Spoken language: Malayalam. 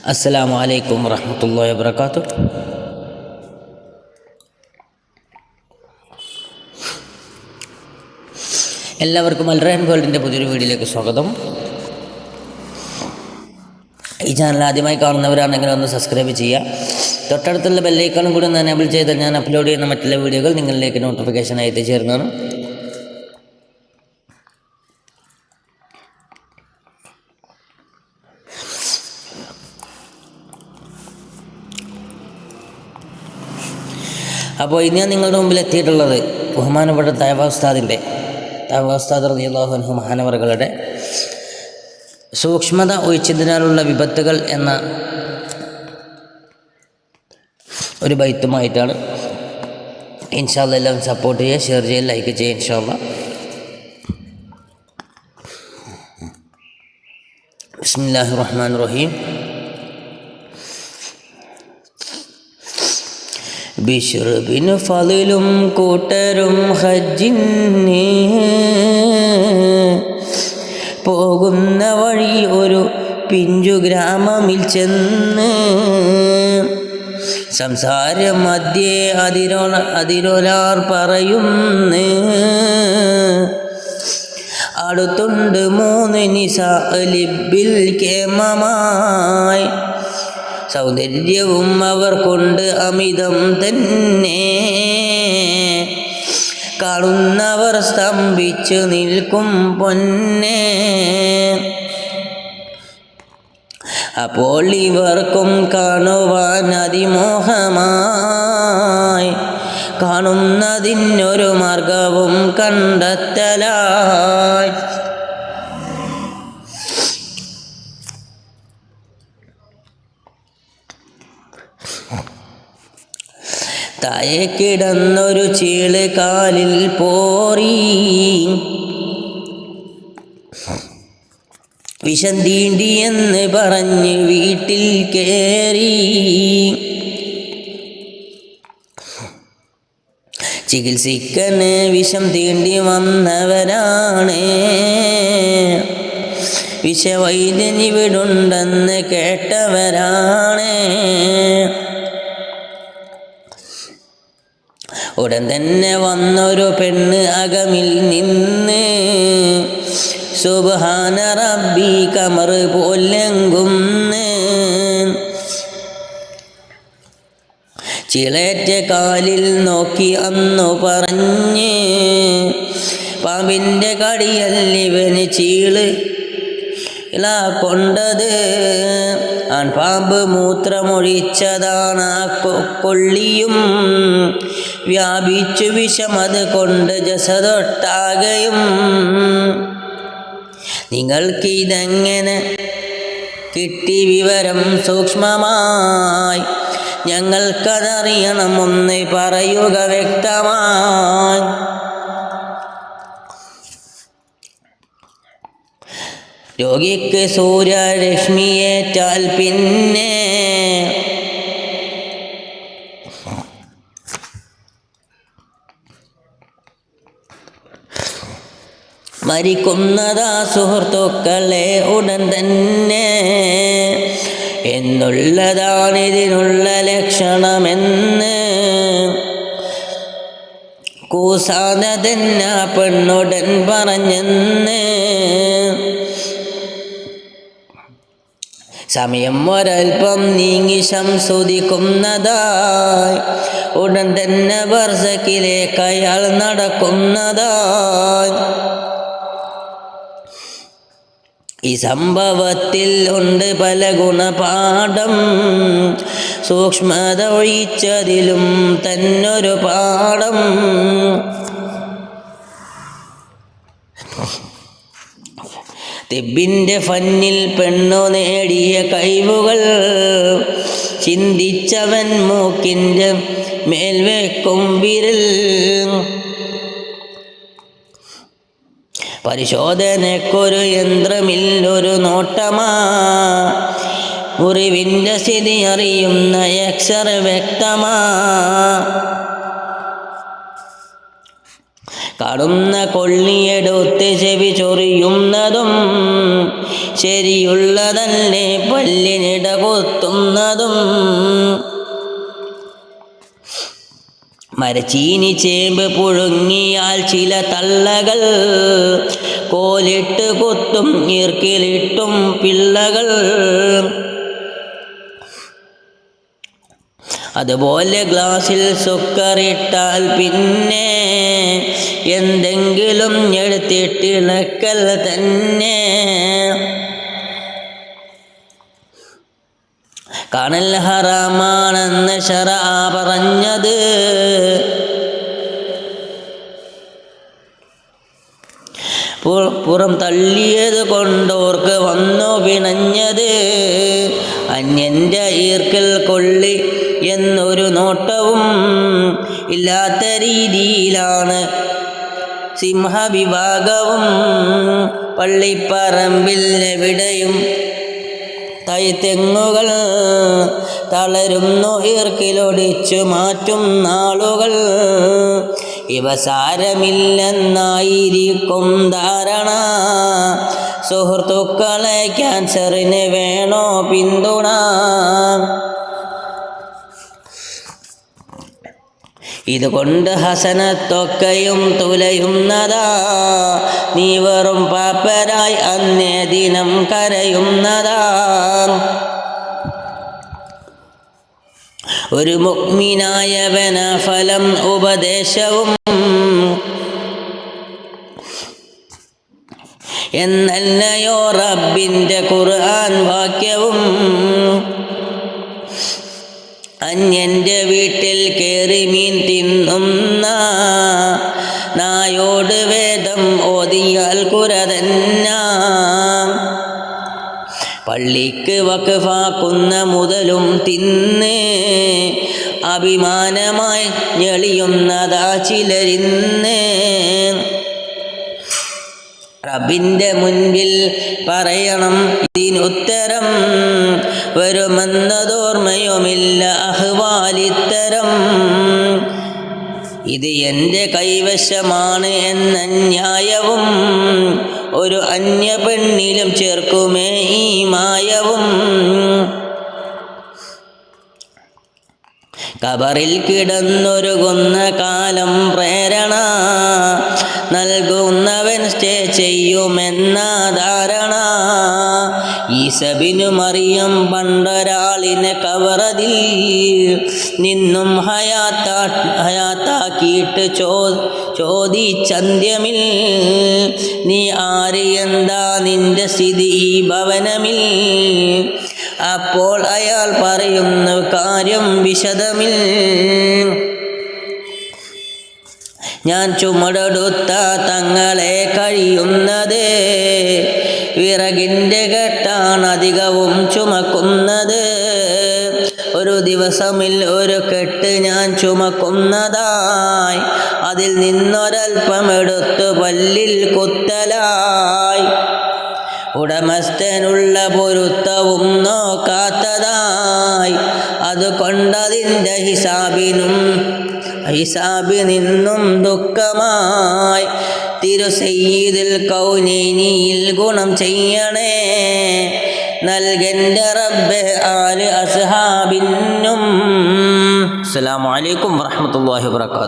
അസ്സലാമു അലൈക്കും വറഹ്മത്തുള്ളാഹി വബറകാതുഹു. എല്ലാവർക്കും അൽറഹ്മാൻ വേൾഡിൻ്റെ പുതിയൊരു വീഡിയോയിലേക്ക് സ്വാഗതം. ഈ ചാനൽ ആദ്യമായി കാണുന്നവരാണെങ്കിൽ ഒന്ന് സബ്സ്ക്രൈബ് ചെയ്യുക. തൊട്ടടുത്തുള്ള ബെല്ലൈക്കണും കൂടി ഒന്ന് എനേബിൾ ചെയ്താൽ ഞാൻ അപ്ലോഡ് ചെയ്യുന്ന മറ്റുള്ള വീഡിയോകൾ നിങ്ങളിലേക്ക് നോട്ടിഫിക്കേഷനായി എത്തിച്ചേരുന്നതാണ്. അപ്പോൾ ഇന്ന് ഞാൻ നിങ്ങളുടെ മുമ്പിൽ എത്തിയിട്ടുള്ളത് ബഹുമാനപ്പെട്ട തഅവ ഉസ്താദ് റളിയല്ലാഹു അൻഹു മഹാനവറുകളുടെ സൂക്ഷ്മത ഒഴിച്ചതിനാലുള്ള വിപത്തുകൾ എന്ന ഒരു ബൈത്തുമായിട്ടാണ്. ഇൻഷാ അല്ലാഹ് എല്ലാവരും സപ്പോർട്ട് ചെയ്യുക, ഷെയർ ചെയ്യുക, ലൈക്ക് ചെയ്യുക. ഇൻഷാ അല്ലാഹ്. ബിസ്മില്ലാഹിർ റഹ്മാനിർ റഹീം. ബിശ്റുബിന് ഫളിലും കൂട്ടരും ഹജ്ജിന് പോകുന്ന വഴി ഒരു പിഞ്ചു ഗ്രാമമിൽ ചെന്ന് സംസാരം മധ്യേ അതിരൊരാർ പറയുന്നു, അടുത്തുണ്ട് 3 നിസാ ലിബ്ബിൽ കേമമായി, സൗന്ദര്യവും അവർ കൊണ്ട് അമിതം തന്നെ, കാണുന്നവർ സ്തംഭിച്ചു നിൽക്കും പൊന്നെ. അപ്പോൾ ഇവർക്കും കാണുവാൻ അതിമോഹമായി, കാണുന്നതിനൊരു മാർഗവും കണ്ടെത്തലായി. താഴെ കിടന്നൊരു ചീള് കാലിൽ പോറി, വിഷം തീണ്ടിയെന്ന് പറഞ്ഞ് വീട്ടിൽ കേറി. ചികിത്സിക്കന് വിഷം തീണ്ടി വന്നവരാണ്, വിഷവൈദ്യൻ ഇവിടുണ്ടെന്ന് കേട്ടവരാണ്. ഉടൻ തന്നെ വന്നൊരു പെണ്ണ് അകമിൽ നിന്ന്, സുബ്ഹാന റബ്ബി കമർ പോലെങ്കുന്ന്. ചിളേറ്റ കാലിൽ നോക്കി അന്നു പറഞ്ഞ്, പാമ്പിൻ്റെ കടിയല്ലിവന് ചീള് കൊണ്ടത്, ആൺപാമ്പ് മൂത്രമൊഴിച്ചതാണ് ആ കൊള്ളിയും, വ്യാപിച്ചു വിഷമത് കൊണ്ട് ജസതൊട്ടാകയും. നിങ്ങൾക്ക് ഇതെങ്ങനെ കിട്ടി വിവരം സൂക്ഷ്മമായി, ഞങ്ങൾക്കതറിയണം ഒന്ന് പറയുക വ്യക്തമായി. രോഗിക്ക് സൂര്യരശ്മിയേറ്റാൽ പിന്നെ മരിക്കുന്നതാ സുഹൃത്തുക്കളെ ഉടൻ തന്നെ, എന്നുള്ളതാണിതിനുള്ള ലക്ഷണമെന്ന് കൂസാതെ തന്നെ പെണ്ണുടൻ പറഞ്ഞെന്ന്. സമയം ഒരൽപ്പം നീങ്ങി ശംസുദിക്കുന്നതായി, ഉടൻ തന്നെ ബർസക്കിലേക്ക് അയാൾ നടക്കുന്നതായി. ഈ സംഭവത്തിൽ ഉണ്ട് പല ഗുണപാഠം, സൂക്ഷ്മത ഒഴിച്ചതിലും തന്നൊരു പാഠം. തിബിൻ്റെ ഫന്നിൽ പെണ്ണു നേടിയ കഴിവുകൾ, ചിന്തിച്ചവൻ മൂക്കിൻ്റെ മേൽവെക്കും വിരൽ. പരിശോധനക്കൊരു യന്ത്രമില്ലൊരു നോട്ടമാ, മുറിവിൻ്റെ സ്ഥിതി അറിയുന്ന എക്സറേ വ്യക്തമാ. കാണുന്ന കൊള്ളിയെടുത്ത് ചെവി ചൊറിയുന്നതും ശരിയുള്ളതല്ലേ പല്ലിനിട കുത്തുന്നതും. മരച്ചീനി ചേമ്പ് പുഴുങ്ങിയാൽ ചില തള്ളകൾ കോലിട്ട് കുത്തും ഈർക്കിലിട്ടും പിള്ളകൾ. അതുപോലെ ഗ്ലാസ്സിൽ സുക്കറിട്ടാൽ പിന്നെ എന്തെങ്കിലും എടുത്തിട്ടിണക്കൽ തന്നെ. കാണൽ ഹറാമാണെന്ന് ശറഅ പറഞ്ഞത്. പുറം തള്ളിയത് കൊണ്ടോർക്ക് വന്നു പിണഞ്ഞത്. അന്യൻ്റെ ഈർക്കൽ കൊള്ളി എന്നൊരു നോട്ടവും ഇല്ലാത്ത രീതിയിലാണ് സിംഹവിഭാഗവും. പള്ളിപ്പറമ്പിൽ എവിടെയും തൈത്തെങ്ങുകൾ തളരുന്നു ഈർക്കിലൊടിച്ചു മാറ്റും നാളുകൾ. ഇവ സാരമില്ലെന്നായിരിക്കും ധാരണ. സുഹൃത്തുക്കളെ ക്യാൻസറിന് വേണോ പിന്തുണ? ഇതുകൊണ്ട് ഹസനത്തൊക്കെയും തുലയുന്നതാ. നീ വെറും പാപ്പരായി അന്നേ ദിനം കരയുന്നതാ. ഒരു മുഅ്മിനായവന ഫലം ഉപദേശവും എന്നല്ലയോ റബ്ബിൻ്റെ ഖുർആൻ വാക്യവും. അന്യൻ്റെ വീട്ടിൽ കേറി മീൻ തിന്നുന്ന നായോട് വേദം ഓതിയാൽ കുരതന്ന. പള്ളിക്ക് വഖഫാക്കുന്ന മുതലും തിന്ന് അഭിമാനമായി ഞെളിയുന്നതാ ചിലരിന്ന്. റബ്ബിൻ്റെ മുൻപിൽ പറയണം ഇതിനുത്തരം. വരുമെന്നതോർമ്മയുമില്ല അഹ്വാലിത്തരം. ഇത് എൻ്റെ കൈവശമാണ് എന്ന ന്യായവും ഒരു അന്യ പെണ്ണിലും ചേർക്കുമേ ഈ മായവും. കബറിൽ കിടന്നൊരുകുന്ന കാലം പ്രേരണ നൽകുന്നവൻ സ്റ്റേ ചെയ്യുമെന്ന ധാരണ. ഈസബിനു മറിയം പണ്ടൊരാളിനെ കബറതിൽ നിന്നും ഹയാത്താക്കിയിട്ട് ചോദിച്ചന്ത്യമിൽ നീ ആര് എന്താ നിന്റെ സ്ഥിതി ഈ ഭവനമിൽ. അപ്പോൾ അയാൾ പറയുന്നു കാര്യം വിശദമിൽ. ഞാൻ ചുമടെടുത്ത തങ്ങളെ കഴിയുന്നത്. വിറകിൻ്റെ കെട്ടാണ് അധികവും ചുമക്കുന്നത്. ഒരു ദിവസമിൽ ഒരു കെട്ട് ഞാൻ ചുമക്കുന്നതായി അതിൽ നിന്നൊരൽപ്പമെടുത്ത് പല്ലിൽ കുത്തലായി. ഉടമസ്ഥനുള്ള പൊരുത്തവും നോക്കാത്തതായി അതുകൊണ്ടതിൻ്റെ ഹിസാബിനിന്നും ദുഃഖമായി. തിരുസയ്യിദുൽ കൗനൈനിയിൽ ഗുണം ചെയ്യണേ നൽകൻ്റെ റബ്ബ് ആല് അസ്ഹാബിനും. അസ്സലാമു അലൈക്കും വറഹ്മത്തുള്ളാഹി വബറകാതുഹു.